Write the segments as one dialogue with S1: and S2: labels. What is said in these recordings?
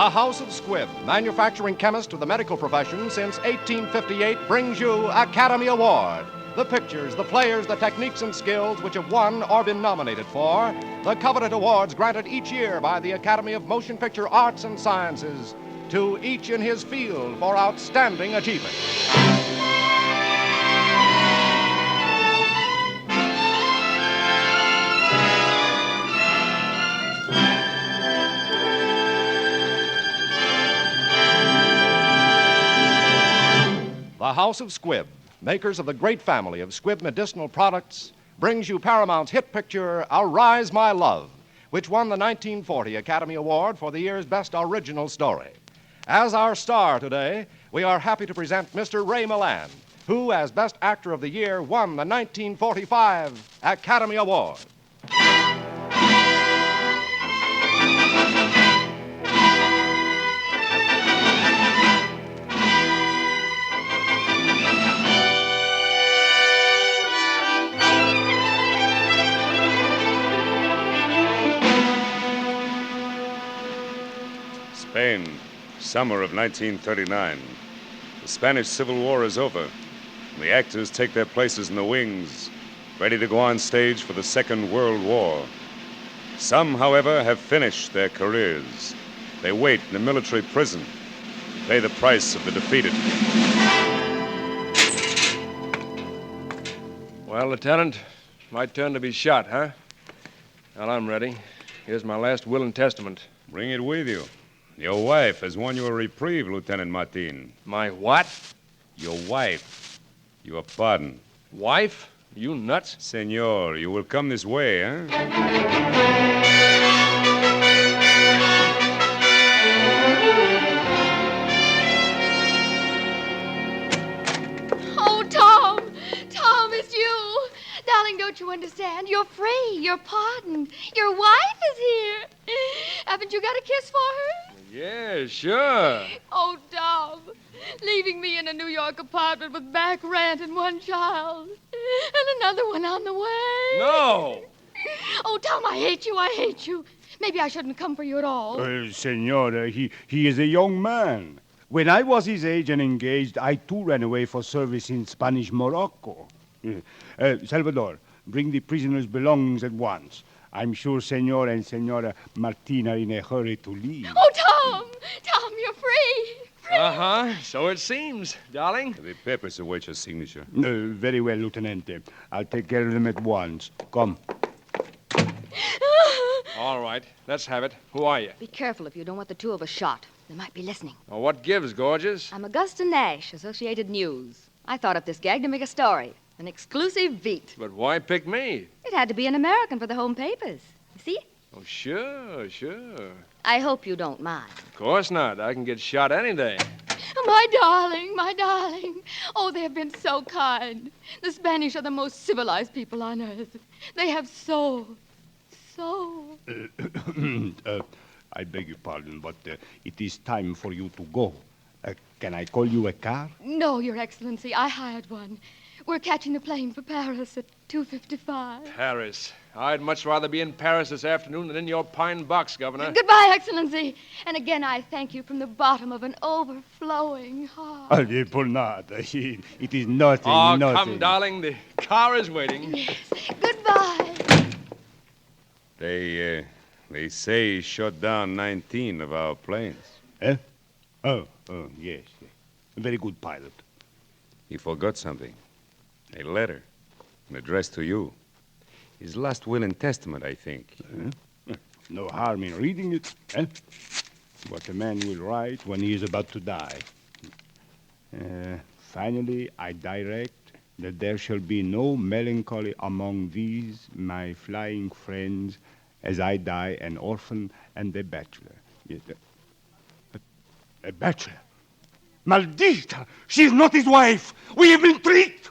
S1: The House of Squibb, manufacturing chemist to the medical profession since 1858, brings you Academy Award. The pictures, the players, the techniques and skills which have won or been nominated for the coveted awards granted each year by the Academy of Motion Picture Arts and Sciences to each in his field for outstanding achievement. The House of Squibb, makers of the great family of Squibb medicinal products, brings you Paramount's hit picture, Arise My Love, which won the 1940 Academy Award for the year's Best Original Story. As our star today, we are happy to present Mr. Ray Milland, who, as Best Actor of the Year, won the 1945 Academy Award.
S2: Spain, summer of 1939. The Spanish Civil War is over. The actors take their places in the wings, ready to go on stage for the Second World War. Some, however, have finished their careers. They wait in a military prison to pay the price of the defeated.
S3: Well, Lieutenant, it's my turn to be shot, huh? Well, I'm ready. Here's my last will and testament.
S2: Bring it with you. Your wife has won you a reprieve, Lieutenant Martin.
S3: My what?
S2: Your wife. Your pardon.
S3: Wife? You nuts?
S2: Senor, you will come this way, huh?
S4: Oh, Tom! Tom, it's you! Darling, don't you understand? You're free. You're pardoned. Your wife is here. Haven't you got a kiss for her?
S3: Yeah, sure.
S4: Oh, Tom, leaving me in a New York apartment with back rent and one child. And another one on the way.
S3: No!
S4: Oh, Tom, I hate you. I hate you. Maybe I shouldn't come for you at all.
S5: Senora, he is a young man. When I was his age and engaged, I too ran away for service in Spanish Morocco. Salvador, bring the prisoner's belongings at once. I'm sure Senor and Senora Martin are in a hurry to leave.
S4: Oh, Tom! Tom, you're free.
S3: Uh-huh. So it seems, darling.
S2: The papers await your signature.
S5: Very well, Lieutenant. I'll take care of them at once. Come.
S3: All right. Let's have it. Who are you?
S4: Be careful if you don't want the two of us shot. They might be listening.
S3: Oh, what gives, gorgeous?
S4: I'm Augusta Nash, Associated News. I thought up this gag to make a story. An exclusive beat.
S3: But why pick me?
S4: It had to be an American for the home papers. You see?
S3: Oh, sure.
S4: I hope you don't mind.
S3: Of course not. I can get shot any day.
S4: My darling, my darling. Oh, they have been so kind. The Spanish are the most civilized people on earth. They have so...
S5: I beg your pardon, but it is time for you to go. Can I call you a car?
S4: No, Your Excellency. I hired one. We're catching the plane for Paris at 2:55.
S3: Paris. I'd much rather be in Paris this afternoon than in your pine box, Governor.
S4: Goodbye, Excellency. And again, I thank you from the bottom of an overflowing heart.
S5: Por nada. It is nothing,
S3: Oh,
S5: nothing.
S3: come, darling. The car is waiting.
S4: Yes. Goodbye.
S2: They say he shot down 19 of our planes.
S5: Eh? Oh, yes. A very good pilot.
S2: He forgot something. A letter. Addressed to you. His last will and testament, I think.
S5: No harm in reading it. What a man will write when he is about to die. Finally, I direct that there shall be no melancholy among these, my flying friends, as I die an orphan and a bachelor. Yes, a bachelor? Maldita! She is not his wife! We have been tricked!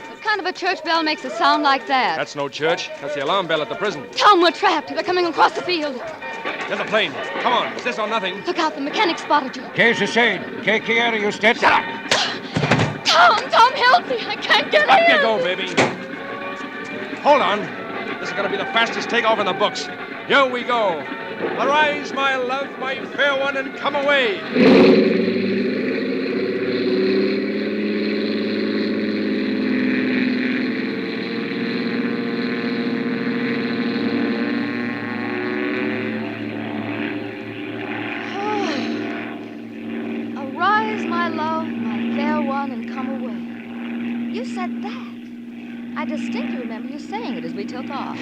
S4: What kind of a church bell makes a sound like that?
S3: That's no church. That's the alarm bell at the prison.
S4: Tom, we're trapped. They're coming across the field.
S3: There's a plane. Come on. It's this or nothing.
S4: Look out, the mechanic spotted you.
S6: ¿Qué sucede? ¿Qué quiere usted? Shut up!
S4: Tom, help me. I can't get
S3: Up
S4: in.
S3: you go, baby. Hold on. This is going to be the fastest takeoff in the books. Here we go. Arise, my love, my fair one, and come away.
S4: Arise, my love, my fair one, and come away. You said that. I distinctly remember you saying it as we took off.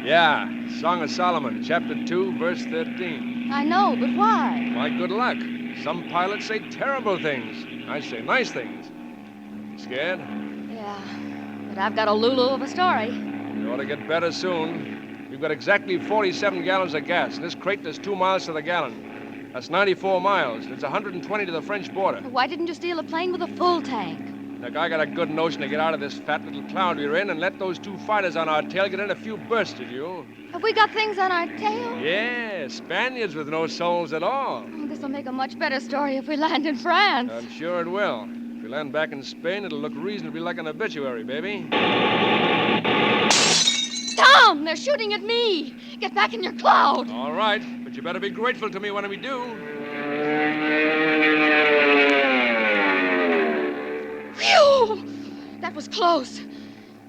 S3: Yeah, Song of Solomon, chapter 2, verse 13.
S4: I know, but why?
S3: Why, good luck. Some pilots say terrible things. I say nice things. Scared?
S4: Yeah, but I've got a Lulu of a story.
S3: You ought to get better soon. We've got exactly 47 gallons of gas. In this crate, there's 2 miles to the gallon. That's 94 miles. It's 120 to the French border.
S4: Why didn't you steal a plane with a full tank?
S3: Look, I got a good notion to get out of this fat little cloud we're in and let those 2 fighters on our tail get in a few bursts, did you?
S4: Have we got things on our tail?
S3: Yeah, Spaniards with no souls at all.
S4: Oh, this will make a much better story if we land in France.
S3: I'm sure it will. If we land back in Spain, it'll look reasonably like an obituary, baby.
S4: Tom, they're shooting at me. Get back in your cloud.
S3: All right, but you better be grateful to me when we do.
S4: Phew! That was close.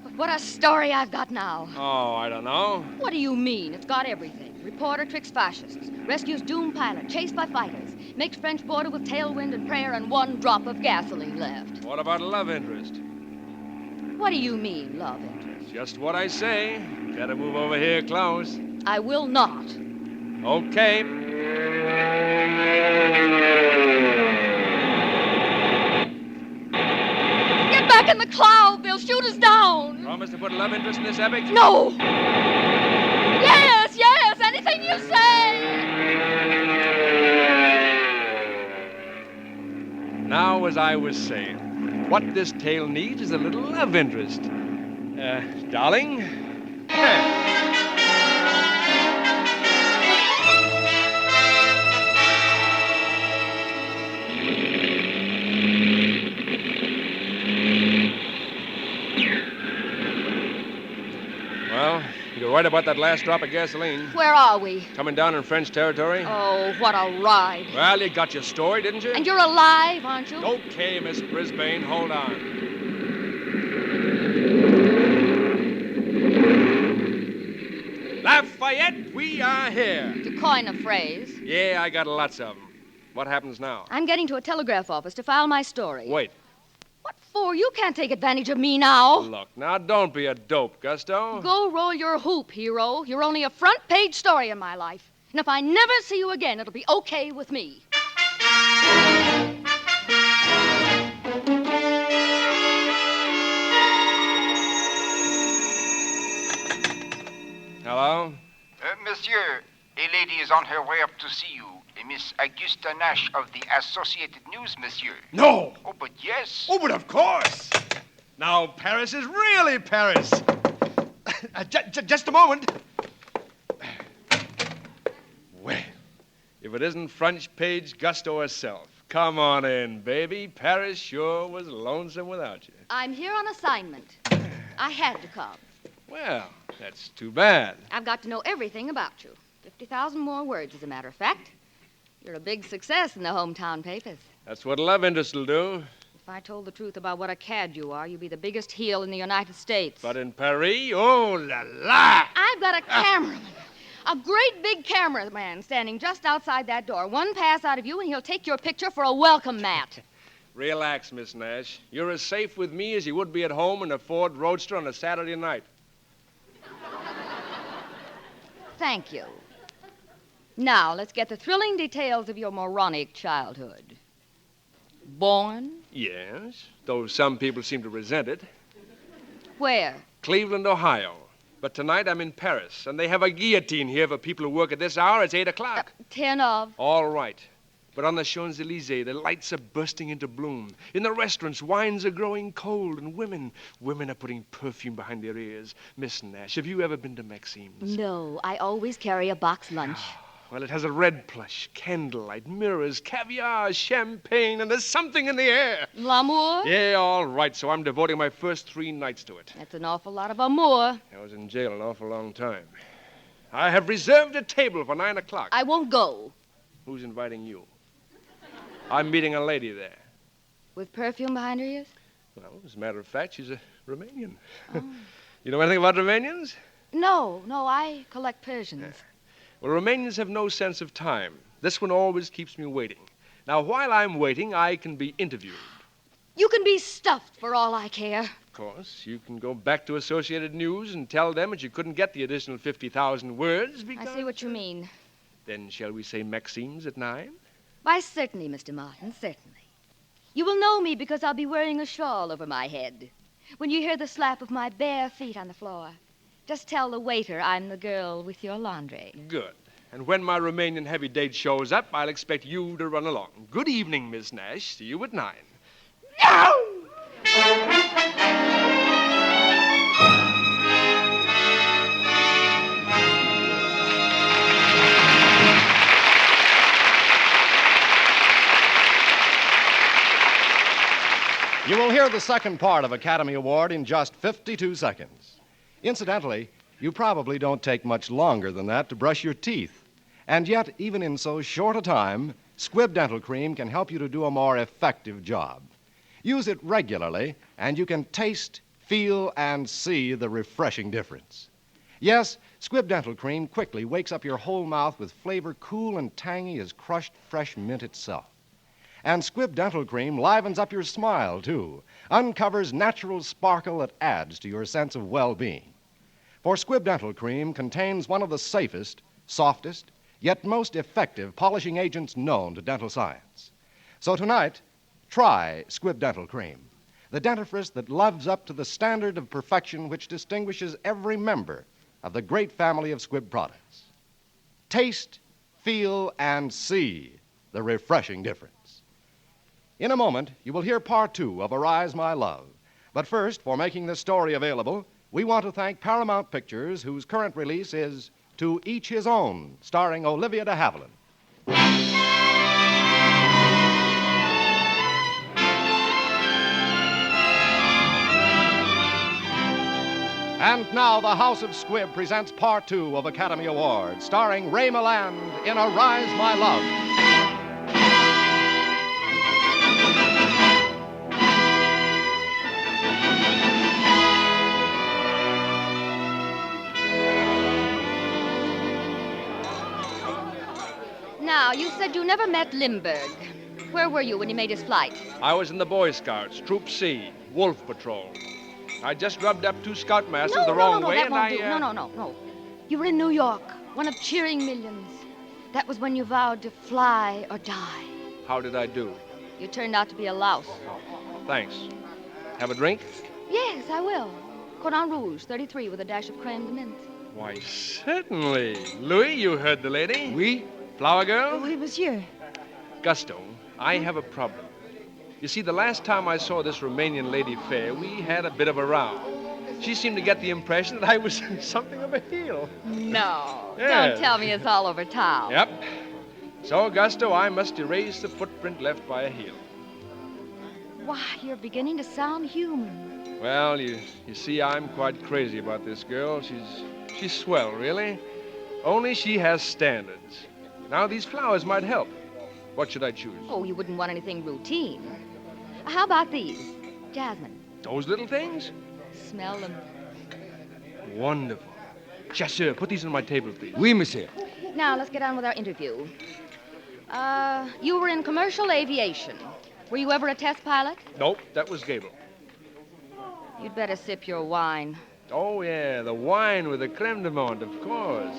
S4: But what a story I've got now.
S3: Oh, I don't know.
S4: What do you mean? It's got everything. Reporter tricks fascists, rescues doomed pilot, chased by fighters, makes French border with tailwind and prayer and 1 drop of gasoline left.
S3: What about love interest?
S4: What do you mean, love interest?
S3: Just what I say. Gotta move over here, Klaus.
S4: I will not.
S3: Okay.
S4: Get back in the cloud. They'll shoot us down.
S3: Promise to put love interest in this epic?
S4: No. Yes, anything you say.
S3: Now, as I was saying, what this tale needs is a little love interest. Darling? Well, you're right about that last drop of gasoline.
S4: Where are we?
S3: Coming down in French territory?
S4: Oh, what a ride.
S3: Well, you got your story, didn't you?
S4: And you're alive, aren't you?
S3: Okay, Miss Brisbane, hold on. Lafayette, we are here.
S4: To coin a phrase.
S3: Yeah, I got lots of them. What happens now?
S4: I'm getting to a telegraph office to file my story.
S3: Wait.
S4: What for? You can't take advantage of me now.
S3: Look, now don't be a dope, Gusto.
S4: Go roll your hoop, hero. You're only a front-page story in my life. And if I never see you again, it'll be okay with me.
S3: Hello?
S7: Monsieur, a lady is on her way up to see you. A Miss Augusta Nash of the Associated News, monsieur.
S3: No!
S7: Oh, but yes.
S3: Oh, but of course! Now, Paris is really Paris. Just a moment. Well, if it isn't French page Gusto herself. Come on in, baby. Paris sure was lonesome without you.
S4: I'm here on assignment. I had to come.
S3: Well, that's too bad.
S4: I've got to know everything about you. 50,000 more words, as a matter of fact. You're a big success in the hometown papers.
S3: That's what a love interest will do.
S4: If I told the truth about what a cad you are, you'd be the biggest heel in the United States.
S3: But in Paris, oh la la!
S4: I've got a cameraman. A great big cameraman standing just outside that door. One pass out of you, and he'll take your picture for a welcome mat.
S3: Relax, Miss Nash. You're as safe with me as you would be at home in a Ford Roadster on a Saturday night.
S4: Thank you. Now, let's get the thrilling details of your moronic childhood. Born?
S3: Yes, though some people seem to resent it.
S4: Where?
S3: Cleveland, Ohio. But tonight I'm in Paris, and they have a guillotine here for people who work at this hour. It's 8 o'clock.
S4: 10 of.
S3: All right. But on the Champs-Élysées, the lights are bursting into bloom. In the restaurants, wines are growing cold, and women are putting perfume behind their ears. Miss Nash, have you ever been to Maxime's?
S4: No, I always carry a box lunch.
S3: Well, it has a red plush, candlelight, mirrors, caviar, champagne, and there's something in the air.
S4: L'amour?
S3: Yeah, all right, so I'm devoting my first 3 nights to it.
S4: That's an awful lot of amour.
S3: I was in jail an awful long time. I have reserved a table for 9 o'clock.
S4: I won't go.
S3: Who's inviting you? I'm meeting a lady there.
S4: With perfume behind her ears?
S3: Well, as a matter of fact, she's a Romanian.
S4: Oh.
S3: You know anything about Romanians?
S4: No, I collect Persians.
S3: Well, Romanians have no sense of time. This one always keeps me waiting. Now, while I'm waiting, I can be interviewed.
S4: You can be stuffed for all I care.
S3: Of course, you can go back to Associated News and tell them that you couldn't get the additional 50,000 words because...
S4: I see what you mean.
S3: Then shall we say Maxine's at 9?
S4: Why, certainly, Mr. Martin, certainly. You will know me because I'll be wearing a shawl over my head. When you hear the slap of my bare feet on the floor, just tell the waiter I'm the girl with your laundry.
S3: Good. And when my Romanian heavy date shows up, I'll expect you to run along. Good evening, Miss Nash. See you at 9.
S1: You will hear the second part of Academy Award in just 52 seconds. Incidentally, you probably don't take much longer than that to brush your teeth. And yet, even in so short a time, Squibb Dental Cream can help you to do a more effective job. Use it regularly, and you can taste, feel, and see the refreshing difference. Yes, Squibb Dental Cream quickly wakes up your whole mouth with flavor cool and tangy as crushed fresh mint itself. And Squibb Dental Cream livens up your smile, too, uncovers natural sparkle that adds to your sense of well-being. For Squibb Dental Cream contains one of the safest, softest, yet most effective polishing agents known to dental science. So tonight, try Squibb Dental Cream, the dentifrice that lives up to the standard of perfection which distinguishes every member of the great family of Squibb products. Taste, feel, and see the refreshing difference. In a moment, you will hear part 2 of Arise My Love. But first, for making this story available, we want to thank Paramount Pictures, whose current release is To Each His Own, starring Olivia de Havilland. And now, the House of Squibb presents part 2 of Academy Award, starring Ray Milland in Arise My Love.
S4: Now, you said you never met Limburg. Where were you when he made his flight?
S3: I was in the Boy Scouts, Troop C, Wolf Patrol. I just rubbed up 2 scoutmasters the wrong way,
S4: that
S3: and
S4: won't do. No. You were in New York, one of cheering millions. That was when you vowed to fly or die.
S3: How did I do?
S4: You turned out to be a louse.
S3: Thanks. Have a drink?
S4: Yes, I will. Cordon Rouge, 33, with a dash of crème de menthe.
S3: Why, certainly. Louis, you heard the lady.
S8: Oui?
S3: Flower girl?
S8: Oui, monsieur.
S3: Gusto, I have a problem. You see, the last time I saw this Romanian lady Fay, we had a bit of a row. She seemed to get the impression that I was something of a heel.
S4: No.
S3: Yeah.
S4: Don't tell me it's all over town.
S3: Yep. So, Gusto, I must erase the footprint left by a heel.
S4: Why, you're beginning to sound human.
S3: Well, you see, I'm quite crazy about this girl. She's swell, really. Only she has standards. Now, these flowers might help. What should I choose?
S4: Oh, you wouldn't want anything routine. How about these? Jasmine.
S3: Those little things?
S4: Smell them.
S3: Wonderful. Chasseur, put these on my table, please.
S8: Oui, monsieur.
S4: Now, let's get on with our interview. You were in commercial aviation. Were you ever a test pilot?
S3: Nope, that was Gable.
S4: You'd better sip your wine.
S3: Oh, yeah, the wine with the creme de menthe, of course.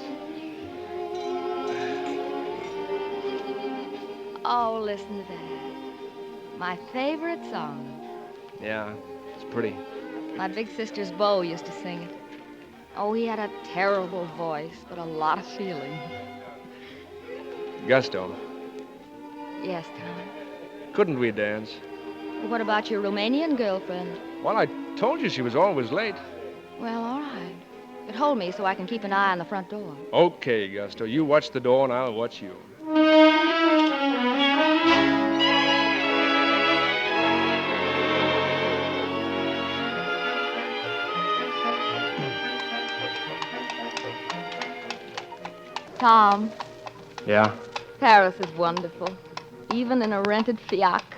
S4: Oh, listen to that. My favorite song.
S3: Yeah, it's pretty.
S4: My big sister's beau used to sing it. Oh, he had a terrible voice, but a lot of feeling.
S3: Gusto,
S4: Yes, Tom.
S3: couldn't we dance?
S4: What about your Romanian girlfriend?
S3: Well, I told you she was always late.
S4: Well, all right. But hold me so I can keep an eye on the front door.
S3: Okay, Gusto. You watch the door and I'll watch you.
S4: Tom,
S3: Yeah?
S4: Paris is wonderful. Even in a rented fiacre.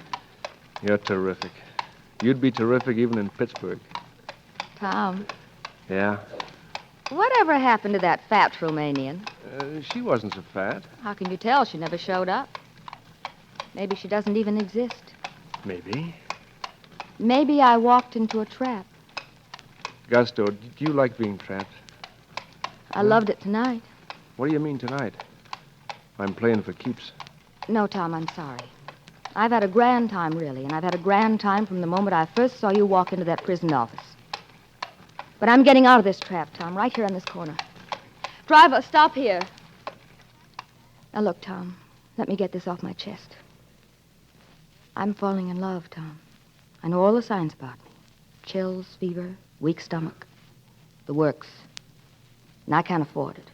S3: You're terrific. You'd be terrific even in Pittsburgh.
S4: Tom,
S3: Yeah?
S4: whatever happened to that fat Romanian?
S3: She wasn't so fat.
S4: How can you tell? She never showed up. Maybe she doesn't even exist.
S3: Maybe.
S4: Maybe I walked into a trap.
S3: Gusto, do you like being trapped?
S4: I loved it tonight.
S3: What do you mean tonight? I'm playing for keeps.
S4: No, Tom, I'm sorry. I've had a grand time, really, and I've had a grand time from the moment I first saw you walk into that prison office. But I'm getting out of this trap, Tom, right here on this corner. Driver, stop here. Now, look, Tom, let me get this off my chest. I'm falling in love, Tom. I know all the signs about me. Chills, fever, weak stomach. The works. And I can't afford it.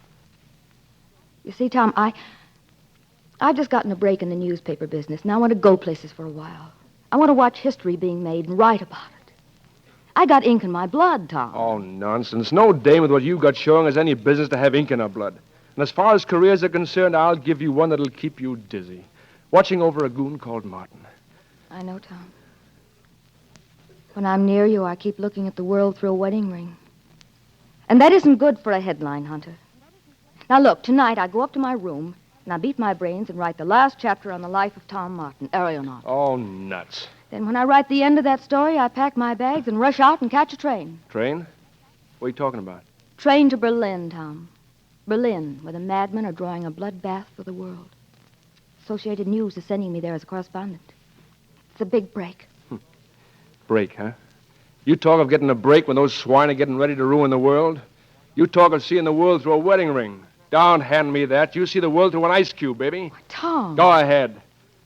S4: You see, Tom, I've just gotten a break in the newspaper business, and I want to go places for a while. I want to watch history being made and write about it. I got ink in my blood, Tom.
S3: Oh, nonsense. No dame with what you got showing has any business to have ink in her blood. And as far as careers are concerned, I'll give you one that'll keep you dizzy. Watching over a goon called Martin.
S4: I know, Tom. When I'm near you, I keep looking at the world through a wedding ring. And that isn't good for a headline hunter. Now, look, tonight I go up to my room, and I beat my brains and write the last chapter on the life of Tom Martin, aeronaut.
S3: Oh, nuts.
S4: Then when I write the end of that story, I pack my bags and rush out and catch a train.
S3: Train? What are you talking about?
S4: Train to Berlin, Tom. Berlin, where the madmen are drawing a bloodbath for the world. Associated News is sending me there as a correspondent. It's a big break.
S3: Break, huh? You talk of getting a break when those swine are getting ready to ruin the world? You talk of seeing the world through a wedding ring. Don't hand me that. You see the world through an ice cube, baby.
S4: Tom.
S3: Go ahead.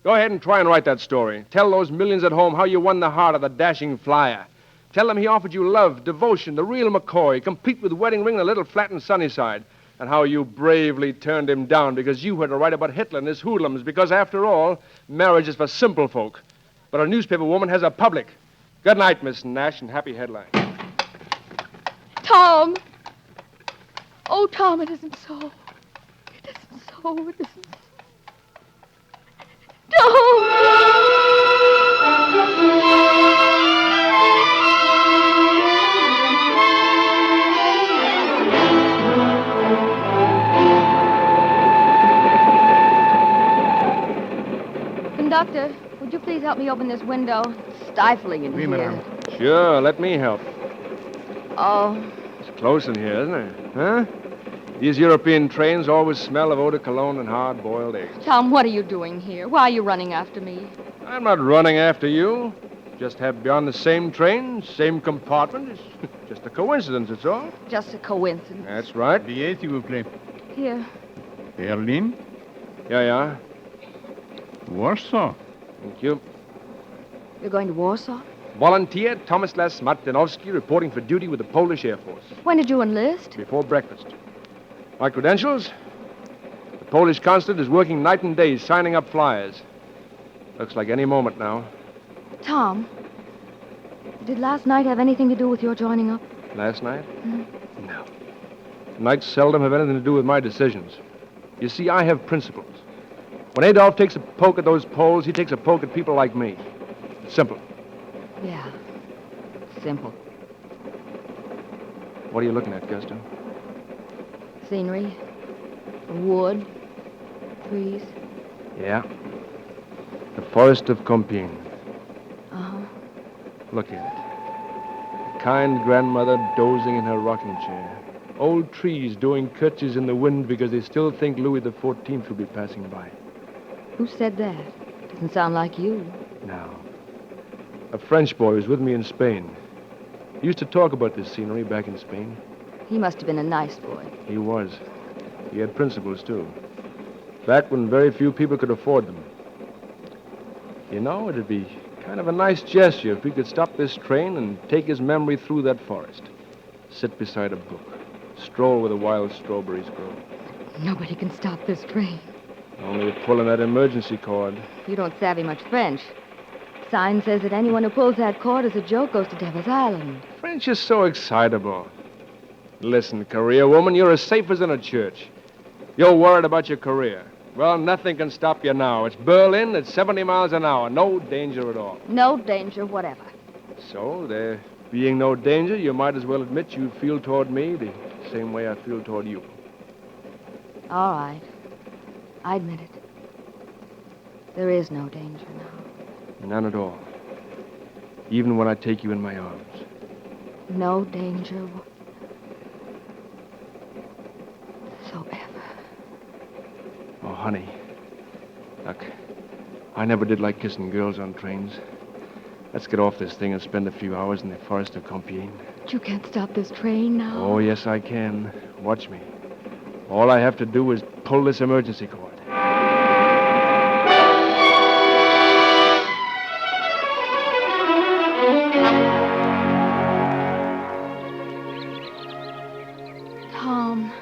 S3: Go ahead and try and write that story. Tell those millions at home how you won the heart of the dashing flyer. Tell them he offered you love, devotion, the real McCoy, complete with wedding ring and a little flat and sunny side. And how you bravely turned him down because you had to write about Hitler and his hoodlums, because, after all, marriage is for simple folk. But a newspaper woman has a public. Good night, Miss Nash, and happy headline.
S4: Tom! Oh, Tom, it isn't so. It isn't so. It isn't so. Conductor, would you please help me open this window? It's stifling in here.
S6: madame.
S3: Sure, let me help.
S4: Oh,
S3: It's close in here, isn't it? Huh? These European trains always smell of eau de cologne and hard-boiled eggs.
S4: Tom, what are you doing here? Why are you running after me?
S3: I'm not running after you. Just have been on the same train, same compartment. It's just a coincidence, it's all.
S4: Just a coincidence.
S3: That's right.
S5: Billet, s'il vous plaît.
S4: Here.
S5: Berlin,
S3: Yeah.
S5: Warsaw.
S3: Thank you.
S4: You're going to Warsaw?
S3: Volunteer Tomislas Martinowski reporting for duty with the Polish Air Force.
S4: When did you enlist?
S3: Before breakfast. My credentials? The Polish consulate is working night and day, signing up flyers. Looks like any moment now.
S4: Tom, did last night have anything to do with your joining up?
S3: Last night? No. Nights seldom have anything to do with my decisions. You see, I have principles. When Adolf takes a poke at those Poles, he takes a poke at people like me. It's simple.
S4: Yeah. Simple.
S3: What are you looking at, Gusto?
S4: Scenery, wood, trees.
S3: Yeah. The forest of Compiègne.
S4: Uh-huh.
S3: Look at it. A kind grandmother dozing in her rocking chair. Old trees doing curtsies in the wind because they still think Louis XIV will be passing by.
S4: Who said that? Doesn't sound like you.
S3: Now, a French boy was with me in Spain. He used to talk about this scenery back in Spain.
S4: He must have been a nice boy.
S3: He was. He had principles, too. Back when very few people could afford them. You know, it'd be kind of a nice gesture if we could stop this train and take his memory through that forest. Sit beside a book. Stroll where the wild strawberries grow.
S4: Nobody can stop this train.
S3: Only pulling that emergency cord.
S4: You don't savvy much French. Sign says that anyone who pulls that cord as a joke goes to Devil's Island.
S3: French is so excitable. Listen, career woman, you're as safe as in a church. You're worried about your career. Well, nothing can stop you now. It's Berlin at 70 miles an hour. No danger at all.
S4: No danger whatever.
S3: So, there being no danger, you might as well admit you feel toward me the same way I feel toward you.
S4: All right. I admit it. There is no danger now.
S3: None at all. Even when I take you in my arms.
S4: No danger whatsoever.
S3: Oh, honey. Look, I never did like kissing girls on trains. Let's get off this thing and spend a few hours in the forest of Compiègne.
S4: But you can't stop this train now.
S3: Oh, yes, I can. Watch me. All I have to do is pull this emergency cord.
S4: Tom.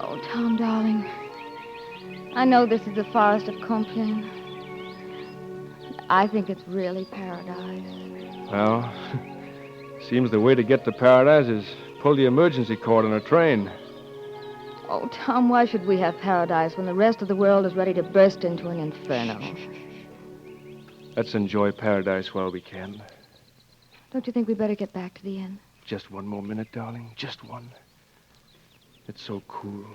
S4: Oh, Tom, darling. I know this is the forest of Compiègne. I think it's really paradise.
S3: Well, seems the way to get to paradise is pull the emergency cord on a train.
S4: Oh, Tom, why should we have paradise when the rest of the world is ready to burst into an inferno?
S3: Let's enjoy paradise while we can.
S4: Don't you think we better get back to the inn?
S3: Just one more minute, darling. Just one. It's so cool.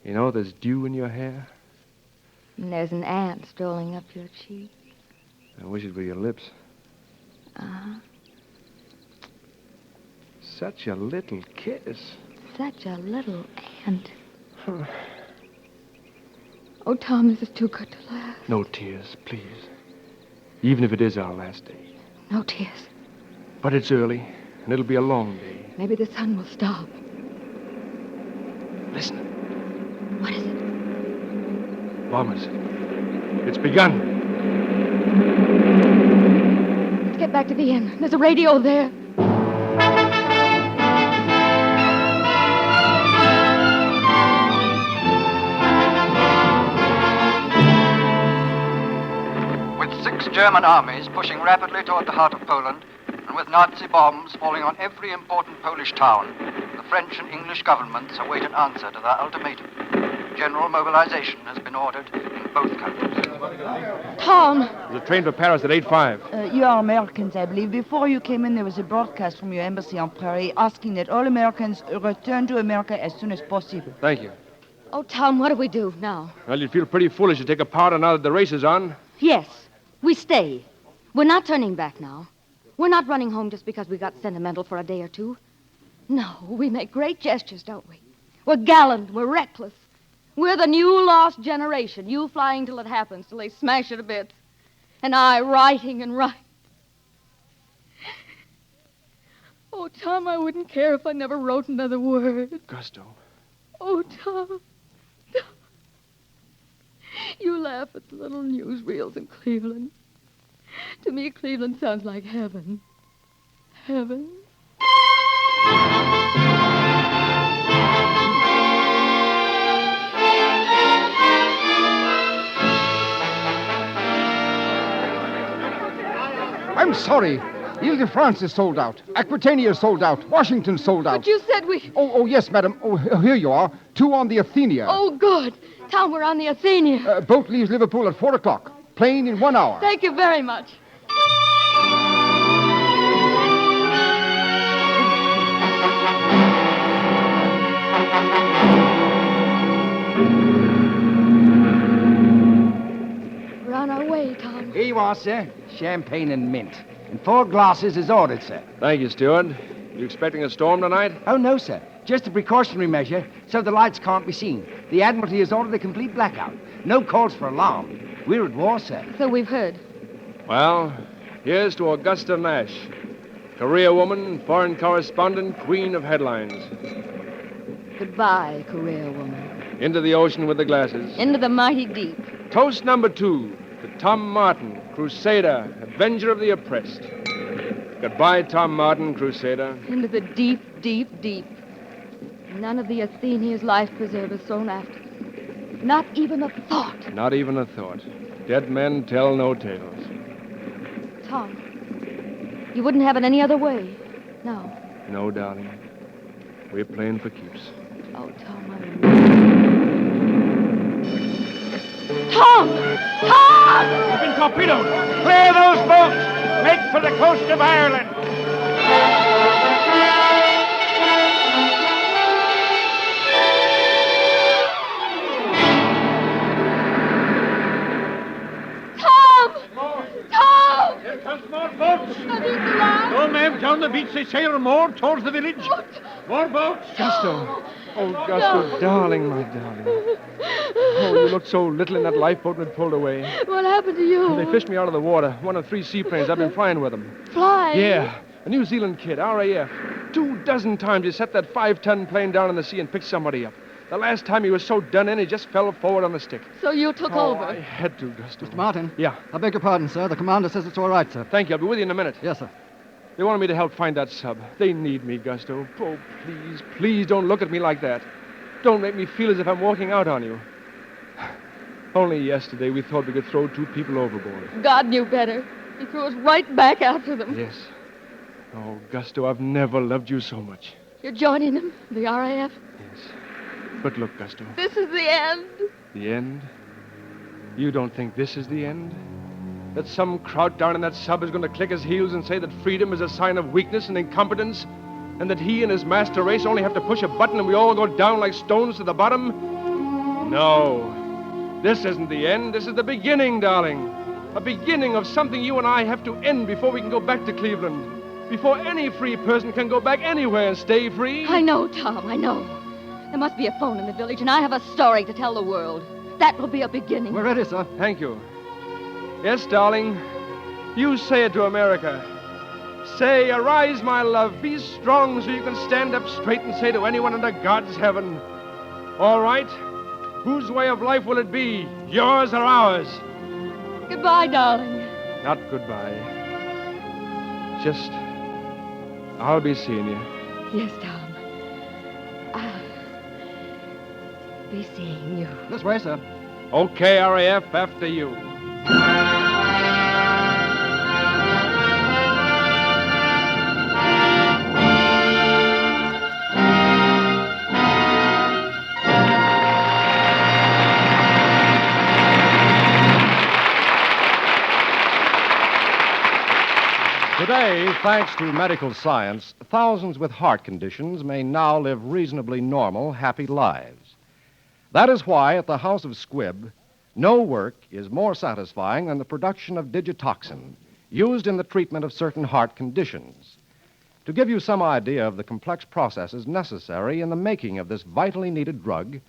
S3: You know, there's dew in your hair.
S4: And there's an ant strolling up your cheek.
S3: I wish it were your lips.
S4: Uh-huh.
S3: Such a little kiss.
S4: Such a little ant. Oh, Tom, this is too good to last.
S3: No tears, please. Even if it is our last day.
S4: No tears.
S3: But it's early, and it'll be a long day.
S4: Maybe the sun will stop.
S3: Listen.
S4: What is it?
S3: Bombers. It's begun.
S4: Let's get back to the inn. There's a radio there.
S8: With 6 German armies pushing rapidly toward the heart of Poland, and with Nazi bombs falling on every important Polish town, the French and English governments await an answer to their ultimatum. General mobilization has been ordered in both countries.
S4: Tom!
S3: There's a train for Paris at 8:05.
S9: You are Americans, I believe. Before you came in, there was a broadcast from your embassy on Prairie asking that all Americans return to America as soon as possible.
S3: Thank you.
S4: Oh, Tom, what do we do now?
S3: Well, you'd feel pretty foolish to take a powder now that the race is on.
S4: Yes, we stay. We're not turning back now. We're not running home just because we got sentimental for a day or two. No, we make great gestures, don't we? We're gallant, we're reckless. We're the new lost generation, you flying till it happens, till they smash it a bit. And I writing and writing. Oh, Tom, I wouldn't care if I never wrote another word.
S3: Gusto.
S4: Oh, Tom. You laugh at the little newsreels in Cleveland. To me, Cleveland sounds like heaven. Heaven?
S10: I'm sorry. Ile-de-France is sold out. Aquitania is sold out. Washington sold out.
S4: But you said we...
S10: Oh, yes, madam. Oh, here you are. 2 on the Athenia.
S4: Oh, good. Tom, we're on the Athenia.
S10: Boat leaves Liverpool at 4 o'clock. Plane in 1 hour.
S4: Thank you very much. We're on our way, Tom.
S6: Here you are, sir. Champagne and mint. And 4 glasses is ordered, sir.
S3: Thank you, Steward. You expecting a storm tonight?
S6: Oh, no, sir. Just a precautionary measure so the lights can't be seen. The Admiralty has ordered a complete blackout. No calls for alarm. We're at war, sir.
S4: So we've heard.
S3: Well, here's to Augusta Nash, career woman, foreign correspondent, queen of headlines.
S4: Goodbye, career woman.
S3: Into the ocean with the glasses.
S4: Into the mighty deep.
S3: Toast number 2 to Tom Martin, crusader, avenger of the oppressed. Goodbye, Tom Martin, Crusader.
S4: Into the deep, deep, deep. None of the Athenia's life preservers thrown after them. Not even a thought.
S3: Not even a thought. Dead men tell no tales.
S4: Tom, you wouldn't have it any other way. No.
S3: No, darling. We're playing for keeps.
S4: Oh, Tom, Tom! Tom!
S11: You've been torpedoed! Clear those boats! Make for the coast of Ireland! Here comes more boats! Oh, ma'am, down the beach they sail more towards the village. More boats!
S3: Gusto. Oh, Gusto, darling, my darling. Oh, you looked so little in that lifeboat when it pulled away.
S4: What happened to you?
S3: They fished me out of the water. One of 3 seaplanes. I've been flying with them.
S4: Flying?
S3: Yeah. A New Zealand kid, RAF. 24 times he set that 5-ton plane down in the sea and picked somebody up. The last time he was so done in, he just fell forward on the stick.
S4: So you took over?
S3: I had to, Gusto.
S12: Mr. Martin?
S3: Yeah.
S12: I beg your pardon, sir. The commander says it's all right, sir.
S3: Thank you. I'll be with you in a minute.
S12: Yes, sir.
S3: They wanted me to help find that sub. They need me, Gusto. Oh, please, please don't look at me like that. Don't make me feel as if I'm walking out on you. Only yesterday we thought we could throw 2 people overboard.
S4: God knew better. He threw us right back after them.
S3: Yes. Oh, Gusto, I've never loved you so much.
S4: You're joining them, the RAF?
S3: Yes. But look, Gusto.
S4: This is the end.
S3: The end? You don't think this is the end? That some kraut down in that sub is going to click his heels and say that freedom is a sign of weakness and incompetence? And that he and his master race only have to push a button and we all go down like stones to the bottom? No. This isn't the end. This is the beginning, darling. A beginning of something you and I have to end before we can go back to Cleveland. Before any free person can go back anywhere and stay free.
S4: I know, Tom, I know. There must be a phone in the village, and I have a story to tell the world. That will be a beginning.
S12: We're ready, sir.
S3: Thank you. Yes, darling. You say it to America. Say, arise, my love. Be strong so you can stand up straight and say to anyone under God's heaven, all right, whose way of life will it be, yours or ours?
S4: Goodbye, darling.
S3: Not goodbye. Just, I'll be seeing you.
S4: Yes, Tom. I'll be seeing you.
S12: This way, sir.
S3: Okay, RAF, after you.
S1: Today, thanks to medical science, thousands with heart conditions may now live reasonably normal, happy lives. That is why at the House of Squibb, no work is more satisfying than the production of digitoxin, used in the treatment of certain heart conditions. To give you some idea of the complex processes necessary in the making of this vitally needed drug,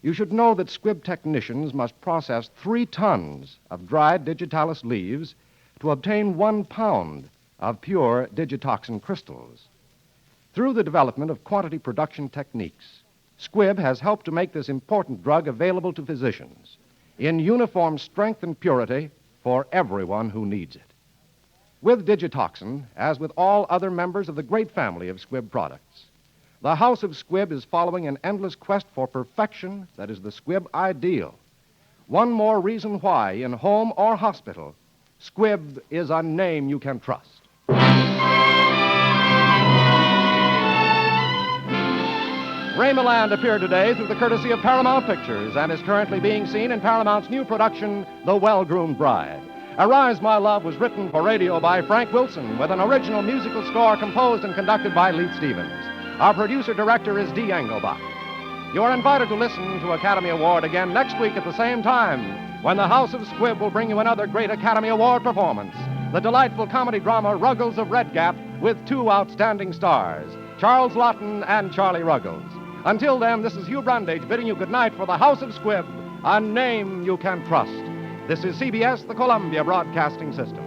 S1: you should know that Squibb technicians must process 3 tons of dried digitalis leaves to obtain 1 pound of pure digitoxin crystals. Through the development of quantity production techniques, Squibb has helped to make this important drug available to physicians in uniform strength and purity for everyone who needs it. With digitoxin, as with all other members of the great family of Squibb products, the House of Squibb is following an endless quest for perfection that is the Squibb ideal. One more reason why, in home or hospital, Squibb is a name you can trust. Ray Milland appeared today through the courtesy of Paramount Pictures and is currently being seen in Paramount's new production, The Well-Groomed Bride. Arise, My Love was written for radio by Frank Wilson with an original musical score composed and conducted by Leith Stevens. Our producer-director is Dee Engelbach. You are invited to listen to Academy Award again next week at the same time when the House of Squibb will bring you another great Academy Award performance, the delightful comedy drama Ruggles of Red Gap with 2 outstanding stars, Charles Lawton and Charlie Ruggles. Until then, this is Hugh Brundage bidding you good night for the House of Squibb, a name you can trust. This is CBS, the Columbia Broadcasting System.